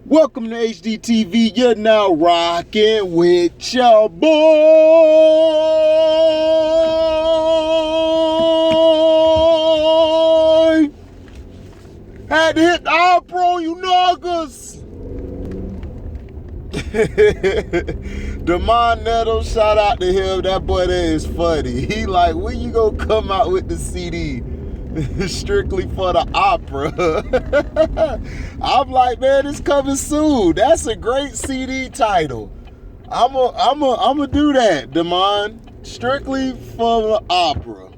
Welcome to HDTV. You're now rocking with your boy. Had to hit the opera on you niggas. Demond Nettles, shout out to him. That boy there is funny. He like, when you gonna come out with the CD? Strictly for the opera. I'm like, man, it's coming soon. That's a great CD title. I'm a do that, Demond. Strictly for the opera.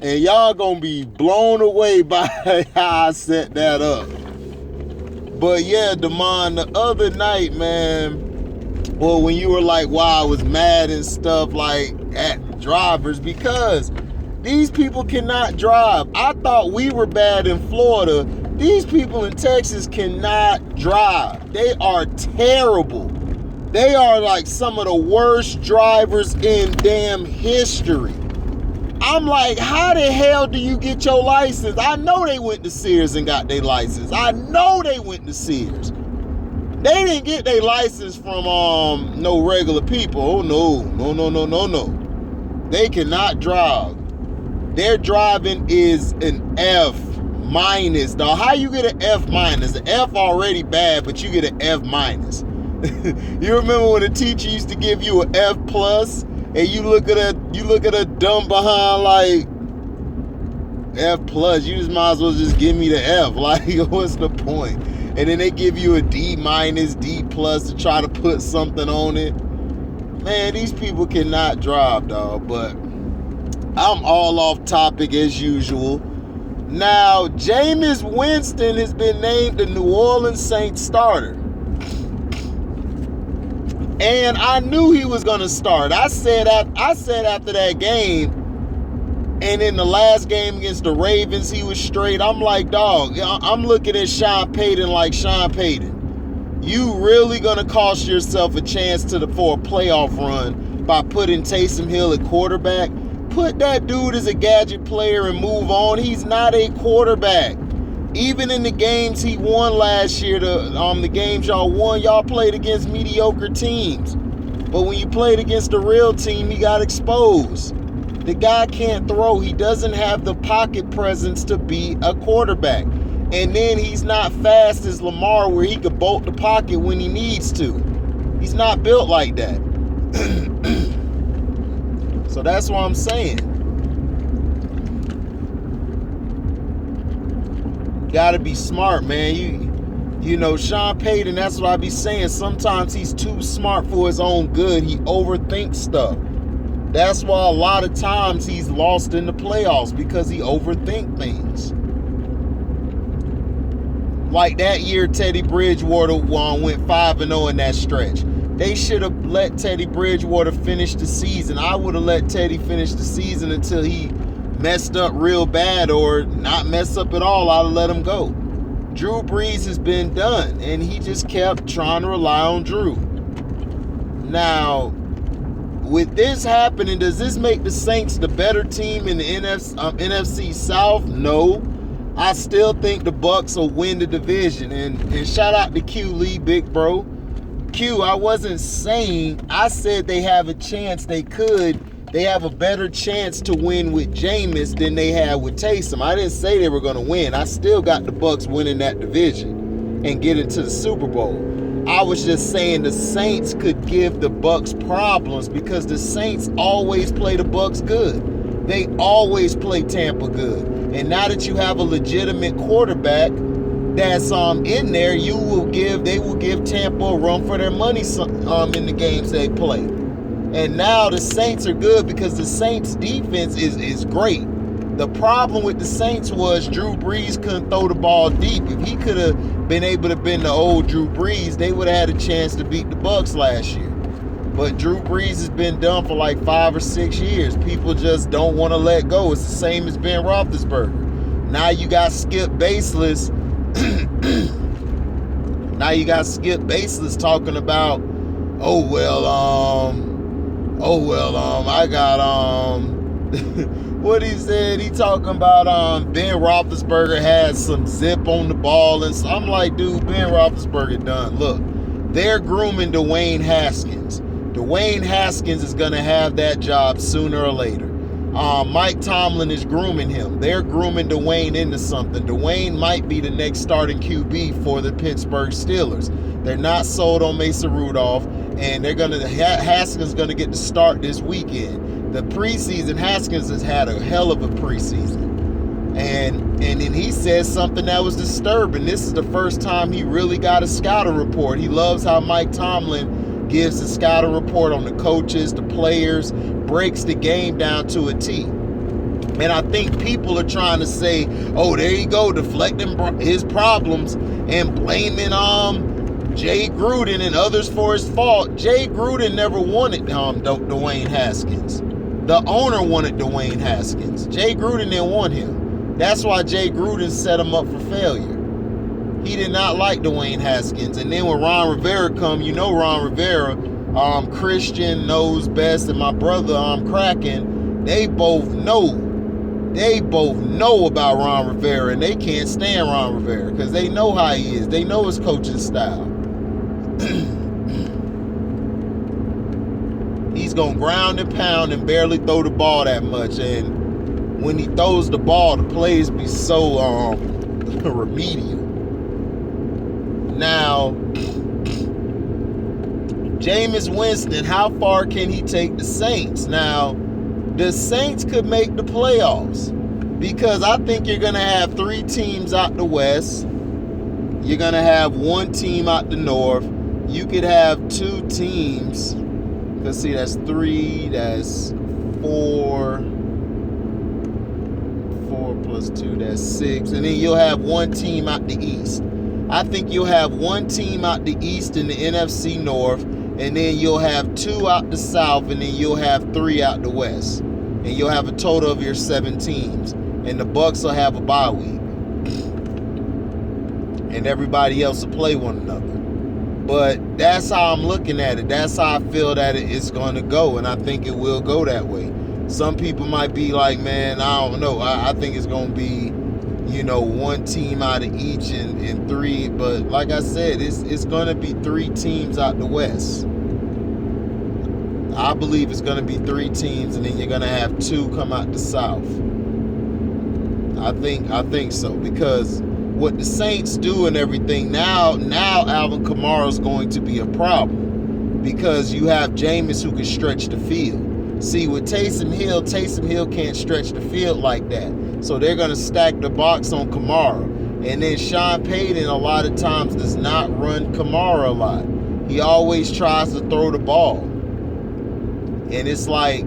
And y'all gonna be blown away by how I set that up. But yeah, Demond, the other night, man, well, when you were like, wow, I was mad and stuff, like at drivers, because these people cannot drive. I thought we were bad in Florida. These people in Texas cannot drive. They are terrible. They are like some of the worst drivers in damn history. I'm like, how the hell do you get your license? I know they went to Sears and got their license. I know they went to Sears. They didn't get their license from no regular people. Oh, no. They cannot drive. Their driving is an F minus. Now, how you get an F minus? An F already bad, but you get an F minus. You remember when a teacher used to give you an F plus, and you look at a dumb behind like F plus. You just might as well just give me the F. Like, what's the point? And then they give you a D minus, D plus to try to put something on it. Man, these people cannot drive, dog. But I'm all off topic as usual. Now, Jameis Winston has been named the New Orleans Saints starter. And I knew he was going to start. I said after that game, and in the last game against the Ravens, he was straight. I'm like, dog, I'm looking at Sean Payton like, Sean Payton, you really going to cost yourself a chance for a playoff run by putting Taysom Hill at quarterback? Put that dude as a gadget player and move on. He's not a quarterback. Even in the games he won last year, the games y'all won, y'all played against mediocre teams. But when you played against a real team, he got exposed. The guy can't throw. He doesn't have the pocket presence to be a quarterback. And then he's not fast as Lamar, where he could bolt the pocket when he needs to. He's not built like that. So that's what I'm saying. Gotta be smart, man. You know, Sean Payton, that's what I be saying. Sometimes he's too smart for his own good. He overthinks stuff. That's why a lot of times he's lost in the playoffs, because he overthinks things. Like that year, Teddy Bridgewater went 5-0 in that stretch. They should have let Teddy Bridgewater finish the season. I would have let Teddy finish the season until he messed up real bad, or not mess up at all. I'd have let him go. Drew Brees has been done, and he just kept trying to rely on Drew. Now, with this happening, does this make the Saints the better team in the NFC South? No. I still think the Bucs will win the division. And shout out to Q Lee, big bro. Q, I wasn't saying, I said they have a chance, they have a better chance to win with Jameis than they had with Taysom. I didn't say they were going to win. I still got the Bucs winning that division and getting to the Super Bowl. I was just saying the Saints could give the Bucs problems, because the Saints always play the Bucs good. They always play Tampa good. And now that you have a legitimate quarterback that's in there, they will give Tampa a run for their money in the games they play. And now the Saints are good because the Saints defense is great. The problem with the Saints was Drew Brees couldn't throw the ball deep. If he could have been able to been the old Drew Brees, they would have had a chance to beat the Bucs last year. But Drew Brees has been done for like 5 or 6 years. People just don't want to let go. It's the same as Ben Roethlisberger. Now you got Skip Baseless. Talking about, I got What he said, he talking about Ben Roethlisberger has some zip on the ball, and so I'm like, dude, Ben Roethlisberger done. Look, they're grooming Dwayne Haskins. Dwayne Haskins is gonna have that job sooner or later. Mike Tomlin is grooming him. They're grooming Dwayne into something. Dwayne might be the next starting QB for the Pittsburgh Steelers. They're not sold on Mason Rudolph, and Haskins gonna get to start this weekend. The preseason, Haskins has had a hell of a preseason. And then he said something that was disturbing. This is the first time he really got a scouting report. He loves how Mike Tomlin gives the scouting report on the coaches, the players, breaks the game down to a T. And I think people are trying to say, oh, there you go, deflecting his problems and blaming Jay Gruden and others for his fault. Jay Gruden never wanted Dwayne Haskins. The owner wanted Dwayne Haskins. Jay Gruden didn't want him. That's why Jay Gruden set him up for failure. He did not like Dwayne Haskins. And then when Ron Rivera come, you know Ron Rivera, Christian knows best, and my brother Kraken, they both know about Ron Rivera, and they can't stand Ron Rivera because they know how he is. They know his coaching style. He's going to ground and pound and barely throw the ball that much. And when he throws the ball, the plays be so remedial. Now, Jameis Winston, how far can he take the Saints? Now, the Saints could make the playoffs because I think you're going to have 3 teams out the West. You're going to have 1 team out the North. You could have 2 teams. Let's see, that's 3, that's 4. 4 plus 2, that's 6. And then you'll have 1 team out the East. I think you'll have 1 team out the East in the NFC North, and then you'll have 2 out the South, and then you'll have 3 out the West. And you'll have a total of your 7 teams. And the Bucs will have a bye week. And everybody else will play one another. But that's how I'm looking at it. That's how I feel that it's going to go, and I think it will go that way. Some people might be like, man, I don't know. I think it's going to be, 1 team out of each and 3. But like I said, it's going to be 3 teams out the West. I believe it's going to be 3 teams, and then you're going to have 2 come out the South. I think so, because what the Saints do and everything, now Alvin Kamara is going to be a problem because you have Jameis who can stretch the field. See, with Taysom Hill can't stretch the field like that. So they're going to stack the box on Kamara. And then Sean Payton a lot of times does not run Kamara a lot. He always tries to throw the ball. And it's like,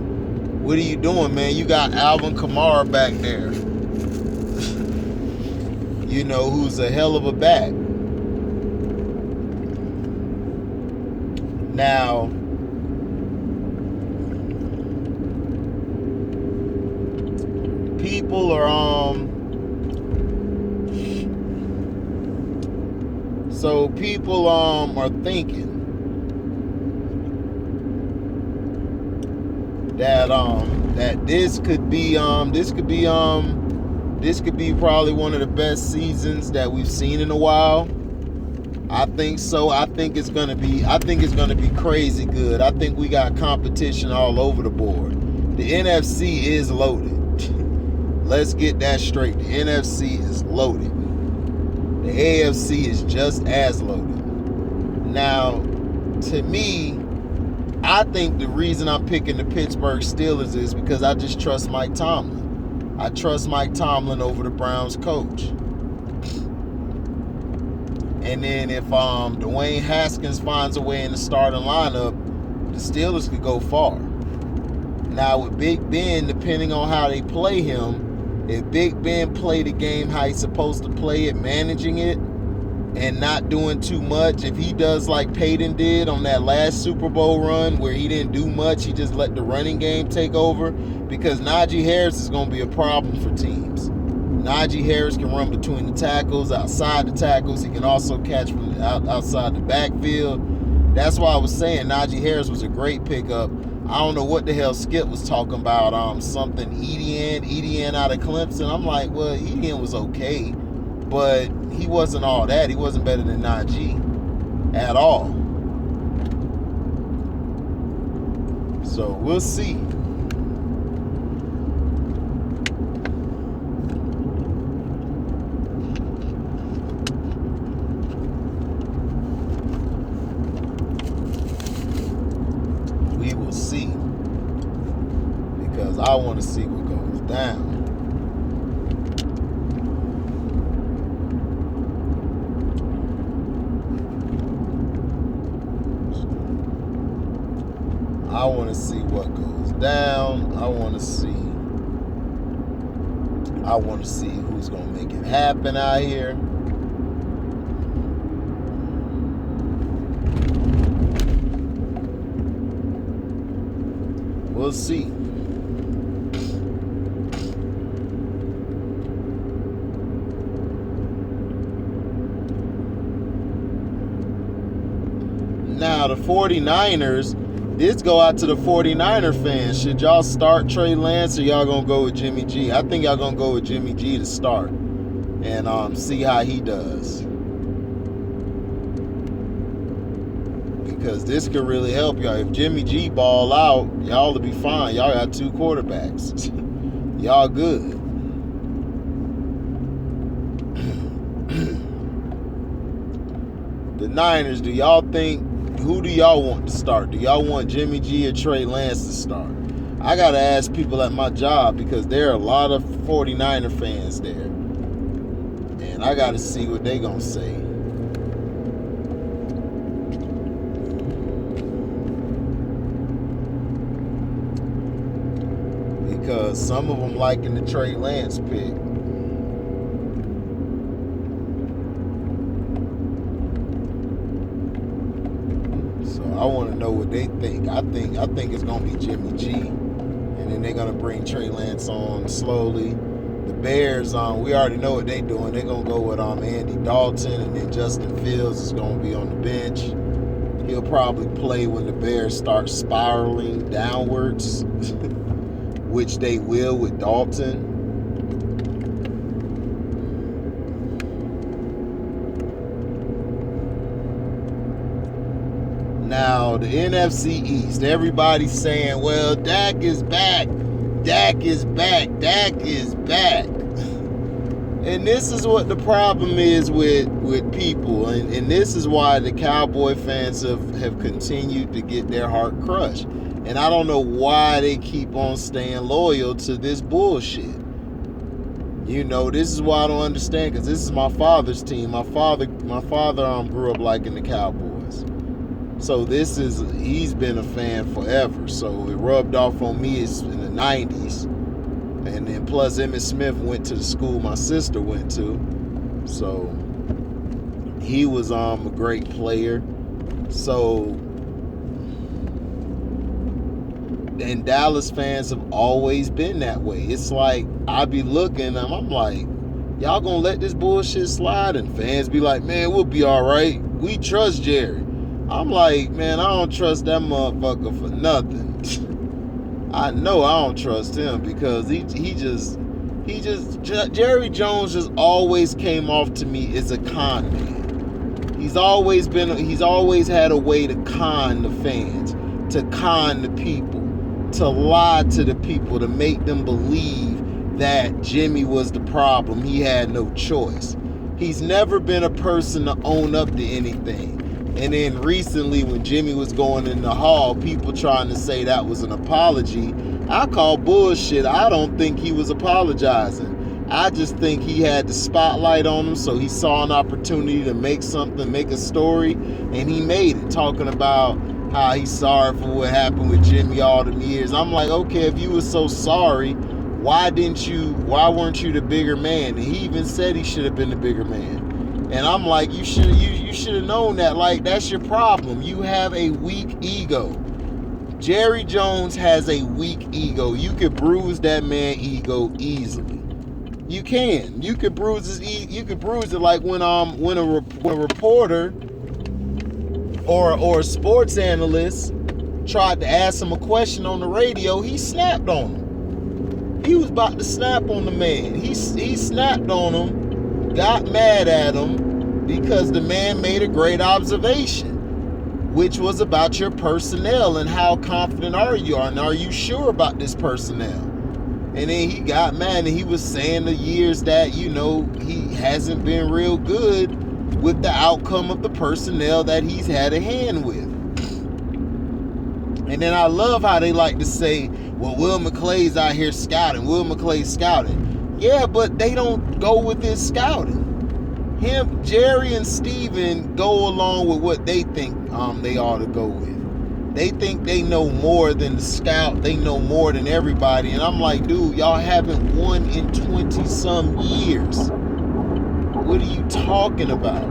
what are you doing, man? You got Alvin Kamara back there. Who's a hell of a back. Now, people are are thinking that this could be probably one of the best seasons that we've seen in a while. I think so. I think it's gonna be crazy good. I think we got competition all over the board. The NFC is loaded. Let's get that straight. The NFC is loaded. The AFC is just as loaded. Now, to me, I think the reason I'm picking the Pittsburgh Steelers is because I just trust Mike Tomlin. I trust Mike Tomlin over the Browns coach. And then if Dwayne Haskins finds a way in the starting lineup, the Steelers could go far. Now with Big Ben, depending on how they play him, if Big Ben play the game how he's supposed to play it, managing it, and not doing too much, if he does like Peyton did on that last Super Bowl run where he didn't do much, he just let the running game take over, because Najee Harris is going to be a problem for teams. Najee Harris can run between the tackles, outside the tackles. He can also catch from outside the backfield. That's why I was saying Najee Harris was a great pickup I don't know what the hell Skip was talking about. Something Etienne out of Clemson. I'm like, well, Etienne was okay, but he wasn't all that. He wasn't better than Najee at all. So we'll see. We will see. Because I want to see what goes down. I want to see what goes down. I want to see who's going to make it happen out here. We'll see. Now, the 49ers, this go out to the 49er fans. Should y'all start Trey Lance or y'all going to go with Jimmy G? I think y'all going to go with Jimmy G to start and see how he does. Because this could really help y'all. If Jimmy G ball out, y'all will be fine. Y'all got 2 quarterbacks. Y'all good. The Niners, who do y'all want to start? Do y'all want Jimmy G or Trey Lance to start? I got to ask people at my job because there are a lot of 49er fans there. And I got to see what they going to say. Because some of them liking the Trey Lance pick. So I want to know what they think. I think it's gonna be Jimmy G, and then they're gonna bring Trey Lance on slowly. The Bears, we already know what they're doing. They're gonna go with Andy Dalton, and then Justin Fields is gonna be on the bench. He'll probably play when the Bears start spiraling downwards. Which they will with Dalton. Now, the NFC East, everybody's saying, well, Dak is back. Dak is back. Dak is back. And this is what the problem is with people. And this is why the Cowboy fans have continued to get their heart crushed. And I don't know why they keep on staying loyal to this bullshit. You know, this is why I don't understand, because this is my father's team. My father grew up liking the Cowboys. So he's been a fan forever. So it rubbed off on me in the 90s. And then plus Emmitt Smith went to the school my sister went to. So he was a great player. So, and Dallas fans have always been that way. It's like, I be looking, and I'm like, y'all gonna let this bullshit slide? And fans be like, man, we'll be all right. We trust Jerry. I'm like, man, I don't trust that motherfucker for nothing. I know I don't trust him because Jerry Jones just always came off to me as a con man. He's always had a way to con the fans, to con the people, to lie to the people, to make them believe that Jimmy was the problem. He had no choice. He's never been a person to own up to anything. And then recently when Jimmy was going in the hall, people trying to say that was an apology. I call bullshit. I don't think he was apologizing. I just think he had the spotlight on him, so he saw an opportunity to make a story, and he made it, talking about how he's sorry for what happened with Jimmy all them years. I'm like, okay, if you were so sorry, why weren't you the bigger man? And he even said he should have been the bigger man. And I'm like, you should have known that. Like, that's your problem. You have a weak ego. Jerry Jones has a weak ego. You could bruise that man's ego easily. You can. You could bruise it like when a reporter or a sports analyst tried to ask him a question on the radio, he snapped on him. He was about to snap on the man. He snapped on him, got mad at him because the man made a great observation, which was about your personnel and how confident are you, and are you sure about this personnel? And then he got mad, and he was saying the years that, you know, he hasn't been real good with the outcome of the personnel that he's had a hand with. And then I love how they like to say, well, Will McClay's out here scouting. Will McClay's scouting. Yeah, but they don't go with his scouting. Him, Jerry, and Steven go along with what they think they ought to go with. They think they know more than the scout. They know more than everybody. And I'm like, dude, y'all haven't won in 20-some years. What are you talking about?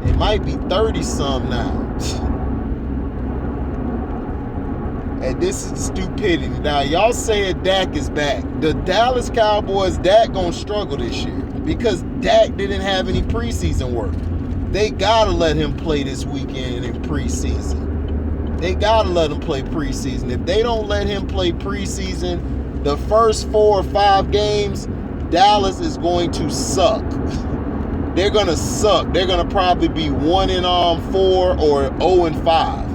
It might be 30-some now. And this is stupidity. Now, y'all saying Dak is back. The Dallas Cowboys, Dak gonna struggle this year because Dak didn't have any preseason work. They gotta let him play this weekend in preseason. They gotta let him play preseason. If they don't let him play preseason, the first 4 or 5 games, Dallas is going to suck. They're gonna suck. They're gonna probably be 1-4 or 0-5.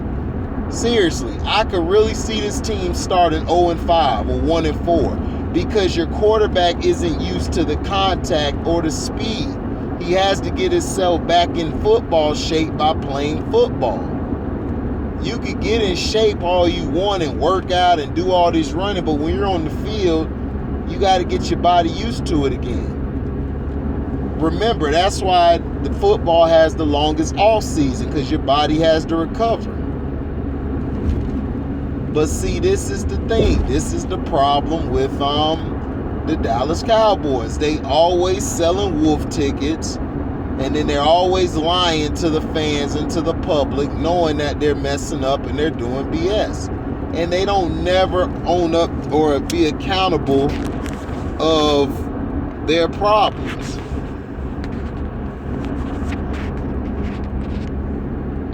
Seriously, I could really see this team starting 0-5 or 1-4 because your quarterback isn't used to the contact or the speed. He has to get himself back in football shape by playing football. You could get in shape all you want and work out and do all this running, but when you're on the field, you got to get your body used to it again. Remember, that's why the football has the longest off season, because your body has to recover. But see, this is the thing. This is the problem with the Dallas Cowboys. They always selling wolf tickets, and then they're always lying to the fans and to the public, knowing that they're messing up and they're doing BS. And they don't never own up or be accountable of their problems.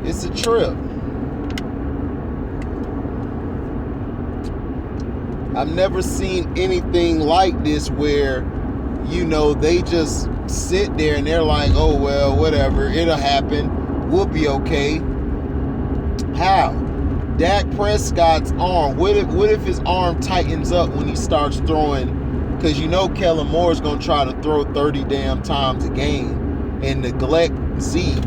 It's a trip. I've never seen anything like this where, you know, they just sit there and they're like, oh, well, whatever, it'll happen. We'll be okay. How? Dak Prescott's arm. What if his arm tightens up when he starts throwing? Because you know Kellen Moore's going to try to throw 30 damn times a game and neglect Zeke.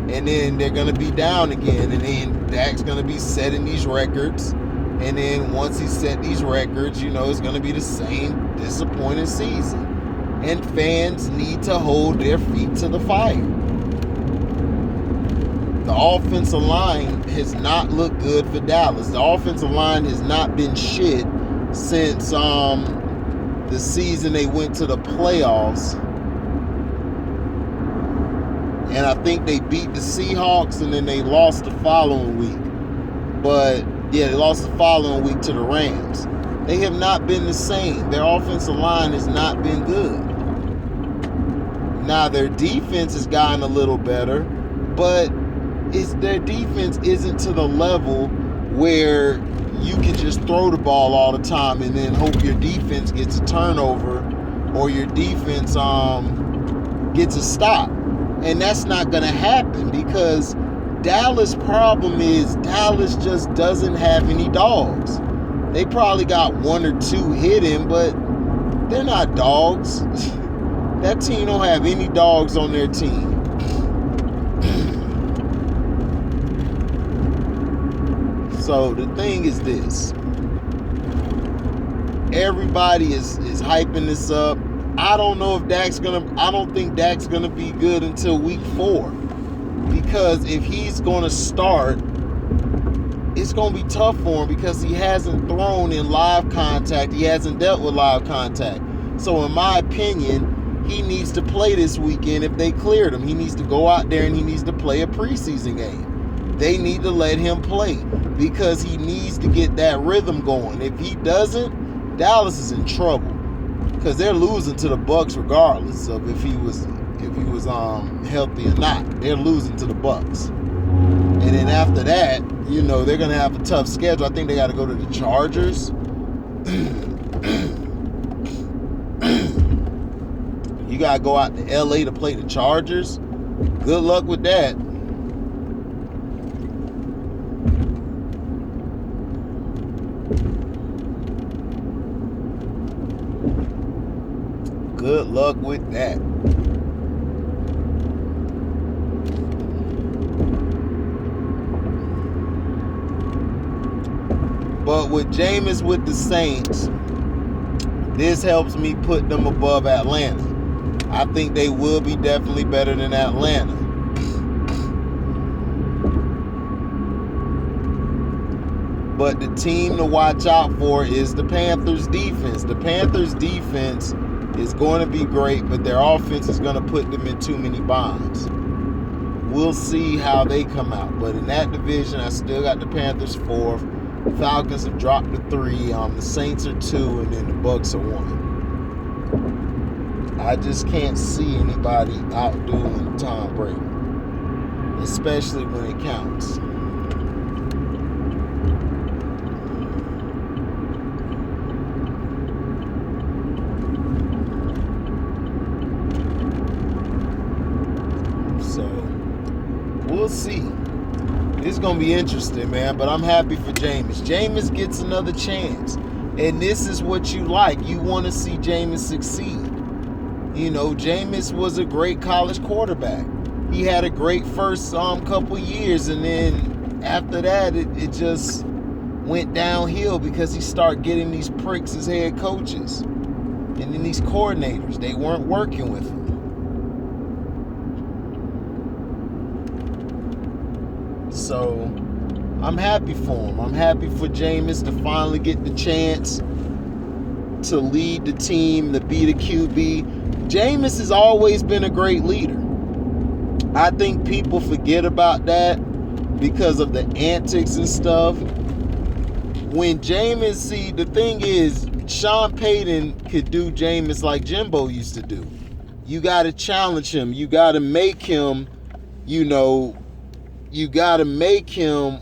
And then they're going to be down again. And then Dak's going to be setting these records. And then once he set these records, you know, it's going to be the same disappointing season. And fans need to hold their feet to the fire. The offensive line has not looked good for Dallas. The offensive line has not been shit since the season they went to the playoffs. And I think they beat the Seahawks and then they lost the following week. But yeah, they lost the following week to the Rams. They have not been the same. Their offensive line has not been good. Now, their defense has gotten a little better, but their defense isn't to the level where you can just throw the ball all the time and then hope your defense gets a turnover or your defense gets a stop. And that's not going to happen because Dallas' problem is Dallas just doesn't have any dogs. They probably got 1 or 2 hidden, but they're not dogs. That team don't have any dogs on their team. So the thing is this. Everybody is hyping this up. I don't know if I don't think Dak's gonna be good until week 4. Because if he's gonna start, it's gonna be tough for him because he hasn't thrown in live contact. He hasn't dealt with live contact. So in my opinion, he needs to play this weekend if they cleared him. He needs to go out there and he needs to play a preseason game. They need to let him play because he needs to get that rhythm going. If he doesn't, Dallas is in trouble because they're losing to the Bucs regardless of if he was healthy or not. They're losing to the Bucs. And then after that, you know, they're going to have a tough schedule. I think they got to go to the Chargers. You got to go out to LA to play the Chargers. Good luck with that. Good luck with that. But with Jameis with the Saints, this helps me put them above Atlanta. I think they will be definitely better than Atlanta. But the team to watch out for is the Panthers defense. The Panthers defense is going to be great, but their offense is going to put them in too many binds. We'll see how they come out. But in that division, I still got the Panthers 4th. Falcons have dropped to 3. The Saints are 2, and then the Bucks are 1. I just can't see anybody outdoing Tom Brady, especially when it counts. So we'll see. It's going to be interesting, man, but I'm happy for Jameis. Jameis gets another chance, and this is what you like. You want to see Jameis succeed. You know, Jameis was a great college quarterback. He had a great first couple years, and then after that, it just went downhill because he started getting these pricks as head coaches. And then these coordinators, they weren't working with him. So I'm happy for him. I'm happy for Jameis to finally get the chance to lead the team, to be the QB. Jameis has always been a great leader. I think people forget about that because of the antics and stuff. When Jameis, see, the thing is, Sean Payton could do Jameis like Jimbo used to do. You got to challenge him. You got to make him, you got to make him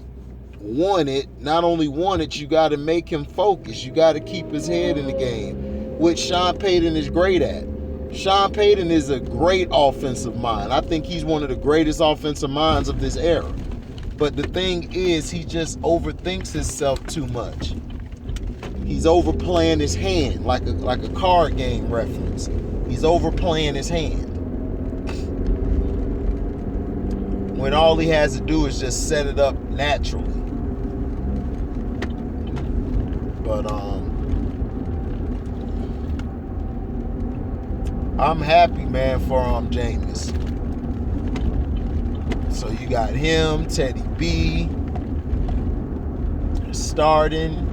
want it. Not only want it, you got to make him focus. You got to keep his head in the game, which Sean Payton is great at. Sean Payton is a great offensive mind. I think he's one of the greatest offensive minds of this era. But the thing is, he just overthinks himself too much. He's overplaying his hand, like a card game reference. He's overplaying his hand. When all he has to do is just set it up naturally. But I'm happy, man, for Jameis. So you got him, Teddy B starting.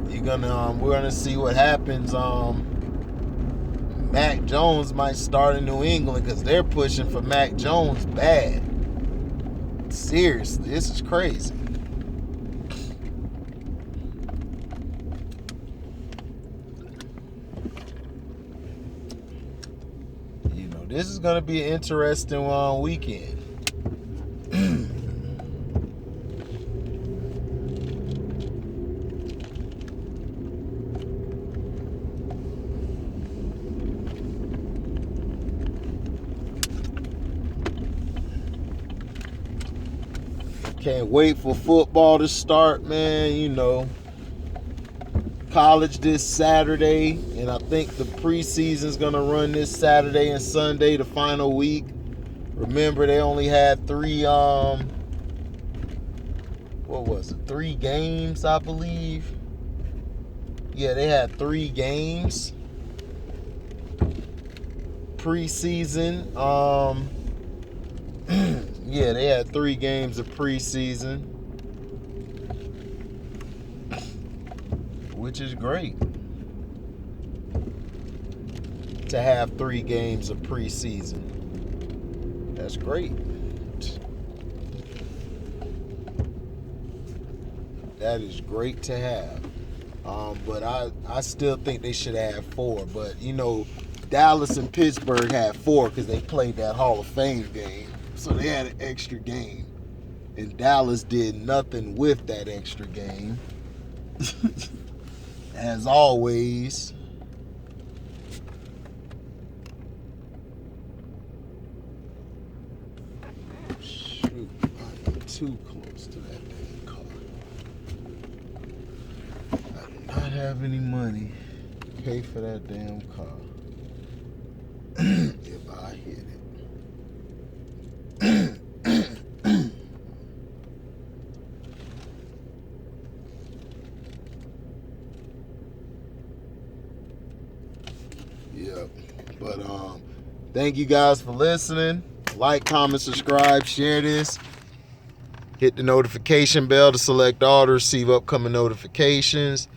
We're gonna see what happens. Mac Jones might start in New England because they're pushing for Mac Jones bad. Seriously, this is crazy. You know, this is gonna be an interesting weekend. Can't wait for football to start, man. You know, college this Saturday, and I think the preseason's gonna run this Saturday and Sunday, the final week. Remember, they only had 3 3 games, I believe. Yeah, they had 3 games preseason. Yeah, they had 3 games of preseason, which is great to have 3 games of preseason. That's great. That is great to have. But I still think they should have 4. But, you know, Dallas and Pittsburgh had 4 because they played that Hall of Fame game. So they had an extra game. And Dallas did nothing with that extra game. As always. Shoot, I'm too close to that damn car. I do not have any money to pay for that damn car. If I hit it. Yep. But thank you guys for listening. Like, comment, subscribe, share this. Hit the notification bell to select all to receive upcoming notifications.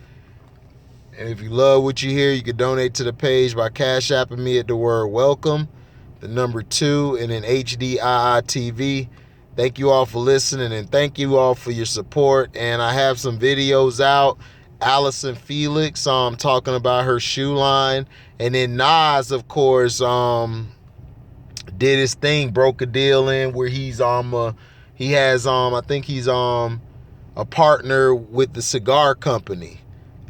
And if you love what you hear, you can donate to the page by Cash Apping me at the word welcome, the number 2, and then HDIITV. Thank you all for listening, and thank you all for your support. And I have some videos out. Allison Felix talking about her shoe line. And then Nas, of course, did his thing, broke a deal in where he's he has I think he's a partner with the cigar company.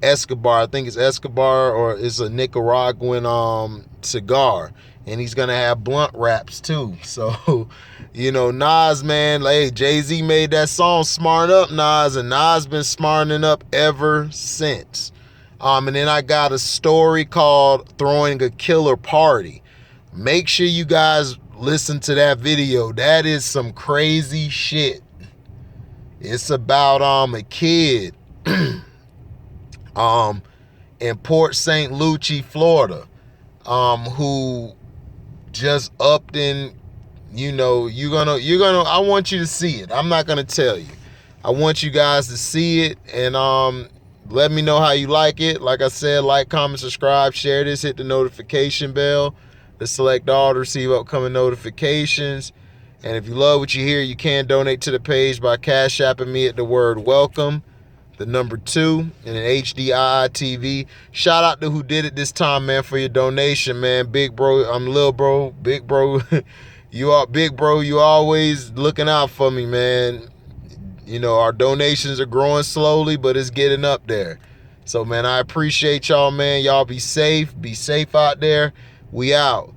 Escobar, I think it's Escobar, or it's a Nicaraguan cigar, and he's gonna have blunt wraps too. So, you know, Nas, man, like Jay-Z made that song "Smart Up," Nas, and Nas been smartening up ever since. And then I got a story called "Throwing a Killer Party." Make sure you guys listen to that video. That is some crazy shit. It's about a kid in Port St. Lucie, Florida, who just upped in, you know, I want you to see it. I'm not gonna tell you. I want you guys to see it, and let me know how you like it. Like I said, like, comment, subscribe, share this, hit the notification bell to select all to receive upcoming notifications. And if you love what you hear, you can donate to the page by Cash Apping me at the word welcome, the number 2, and an HDIITV. Shout out to who did it this time, man, for your donation, man. Big bro, I'm little bro, big bro. You are big bro. You always looking out for me, man. You know, our donations are growing slowly, but it's getting up there. So, man, I appreciate y'all, man. Y'all be safe. Be safe out there. We out.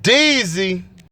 Deezy.